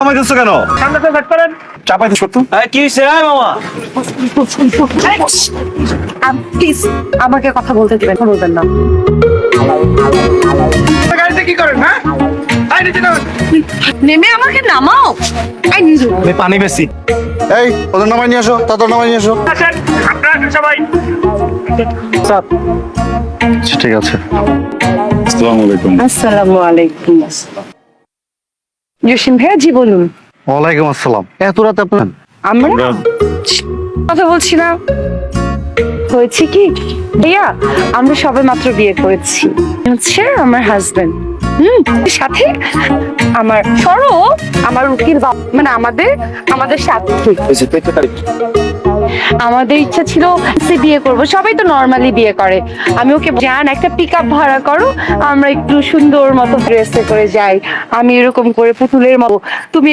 আমাইতেছো কেন? চাপাইতে সত্য? কি হইছে মামা? প্লিজ আমাকে কথা বলতে দিবেন, বলবেন না। গাড়িতে কি করেন? হ্যাঁ, নেমে আমাকে নামাও। আমি পানি বেশি। এই ওদের নামাই নিয়ে আসো, তাদের নামাই নিয়ে আসো। আপনারা সবাই ঠিক আছে। আসসালামু আলাইকুম। আসসালামু আলাইকুম। জসিম ভাইয়া, জি বলুন। ওয়ালাইকুম আসসালাম। এত রাতে আপনার? আমরা কথা বলছি না, হয়েছে কি ভাইয়া, আমরা সবে মাত্র বিয়ে করেছি, হচ্ছে আমার হাজবেন্ড, সাথে আমার আমার উকিল বাবা, মানে আমাদের সাথে আমাদের ইচ্ছা ছিল বিয়ে করব, সবাই তো নর্মালি বিয়ে করে। আমি ওকে জান একটা পিকআপ ভাড়া করো, আমরা একটু সুন্দর মতো ড্রেসে করে যাই, আমি এরকম করে পুতুলের মতো, তুমি